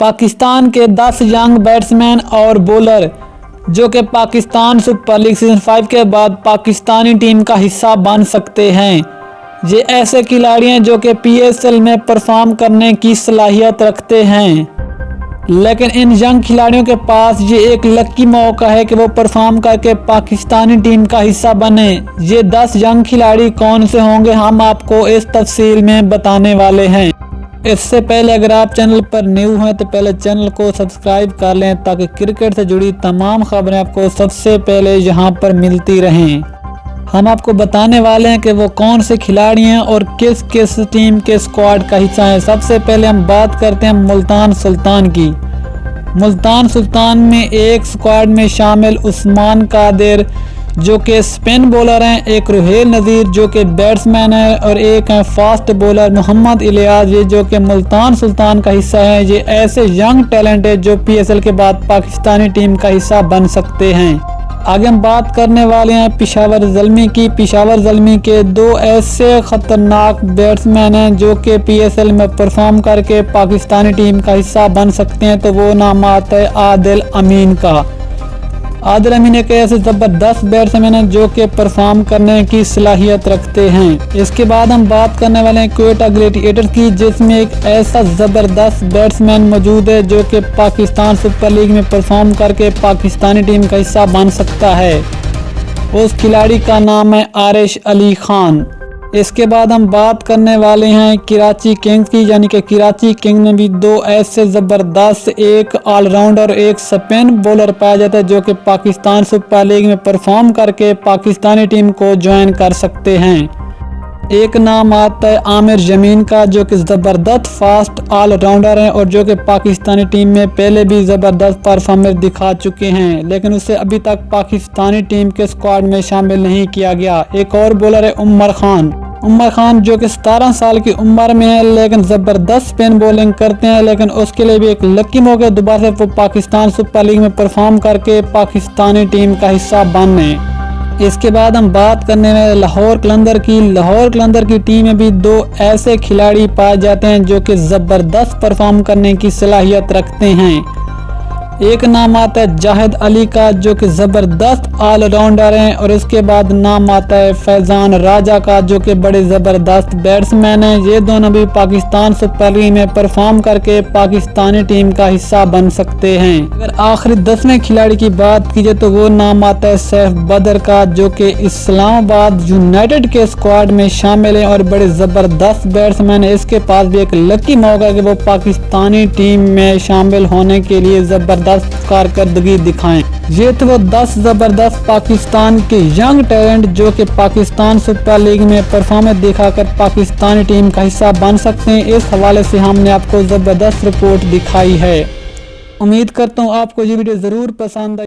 पाकिस्तान के 10 young batsman और bowler जो कि पाकिस्तान सुपर लीग सीजन 5 के बाद पाकिस्तानी टीम का हिस्सा बन सकते हैं। ये ऐसे खिलाड़ी हैं जो कि PSL में परफॉर्म करने की सलाहियत रखते हैं, लेकिन इन यंग खिलाड़ियों के पास ये एक लकी मौका है कि वो परफॉर्म करके पाकिस्तानी टीम का हिस्सा बने। ये 10 यंग खिलाड़ी कौन से होंगे हम आपको इस तफसील में बताने वाले हैं। इससे पहले अगर आप चैनल पर न्यू हैं तो पहले चैनल को सब्सक्राइब कर लें ताकि क्रिकेट से जुड़ी तमाम खबरें आपको सबसे पहले यहां पर मिलती रहें। हम आपको बताने वाले हैं कि वो कौन से खिलाड़ी हैं और किस किस टीम के स्क्वाड का हिस्सा है। सबसे पहले हम बात करते हैं मुल्तान सुल्तान की। मुल्तान सुल्तान में एक स्क्वाड में शामिल उस्मान कादिर जो कि स्पिन बॉलर हैं, एक रुहेल नज़ीर जो कि बैट्समैन है और एक है फास्ट बॉलर मोहम्मद इलियास ये जो कि मुल्तान सुल्तान का हिस्सा है। ये ऐसे यंग टैलेंट है जो PSL के बाद पाकिस्तानी टीम का हिस्सा बन सकते हैं। आगे हम बात करने वाले हैं पेशावर ज़ल्मी की। पेशावर ज़ल्मी के 2 ऐसे ख़तरनाक बैट्समैन हैं जो कि PSL में परफॉर्म करके पाकिस्तानी टीम का हिस्सा बन सकते हैं। तो वो नाम आता है आदिल अमीन का। आदिल अमीन एक ऐसे ज़बरदस्त बैट्समैन हैं जो कि परफॉर्म करने की सलाहियत रखते हैं। इसके बाद हम बात करने वाले हैं क्वेटा ग्लैडिएटर्स की, जिसमें एक ऐसा ज़बरदस्त बैट्समैन मौजूद है जो कि पाकिस्तान सुपर लीग में परफॉर्म करके पाकिस्तानी टीम का हिस्सा बन सकता है। उस खिलाड़ी का नाम है आरिश अली खान। इसके बाद हम बात करने वाले हैं कराची किंग्स की, यानी कि कराची किंग में भी 2 ऐसे ज़बरदस्त, एक ऑलराउंडर और एक स्पिन बॉलर पाया जाता है जो कि पाकिस्तान सुपर लीग में परफॉर्म करके पाकिस्तानी टीम को ज्वाइन कर सकते हैं। एक नाम आता है आमिर जमीन का जो कि ज़बरदस्त फास्ट ऑलराउंडर हैं और जो कि पाकिस्तानी टीम में पहले भी ज़बरदस्त परफॉर्मेंस दिखा चुके हैं, लेकिन उसे अभी तक पाकिस्तानी टीम के स्क्वाड में शामिल नहीं किया गया। एक और बॉलर है उमर खान जो कि 17 साल की उम्र में है, लेकिन ज़बरदस्त स्पिन बॉलिंग करते हैं, लेकिन उसके लिए भी एक लकी मौका दोबारा से वो पाकिस्तान सुपर लीग में परफॉर्म करके पाकिस्तानी टीम का हिस्सा बने। इसके बाद हम बात करने वाले लाहौर कलंदर की। लाहौर कलंदर की टीम में भी 2 ऐसे खिलाड़ी पाए जाते हैं जो कि ज़बरदस्त परफॉर्म करने की सलाहियत रखते हैं। एक नाम आता है जाहिद अली का जो कि ज़बरदस्त ऑलराउंडर हैं और उसके बाद नाम आता है फैज़ान राजा का जो कि बड़े ज़बरदस्त बैट्समैन हैं। ये दोनों भी पाकिस्तान सुपर लीग में परफॉर्म करके पाकिस्तानी टीम का हिस्सा बन सकते हैं। अगर आखिरी 10वें खिलाड़ी की बात कीजिए तो वो नाम आता है सैफ बदर का जो कि इस्लामाबाद यूनाइटेड के स्क्वाड में शामिल हैं और बड़े ज़बरदस्त बैट्समैन है। इसके पास भी एक लकी मौका है कि वो पाकिस्तानी टीम में शामिल होने के लिए ज़बरदस्त कारकर्दगी दिखाएं। ये तो वो 10 ज़बरदस्त पाकिस्तान के यंग टैलेंट जो कि पाकिस्तान सुपर लीग में परफॉर्मेंस दिखाकर पाकिस्तानी टीम का हिस्सा बन सकते हैं। इस हवाले से हमने आपको ज़बरदस्त रिपोर्ट दिखाई है। उम्मीद करता हूँ आपको ये वीडियो ज़रूर पसंद आई।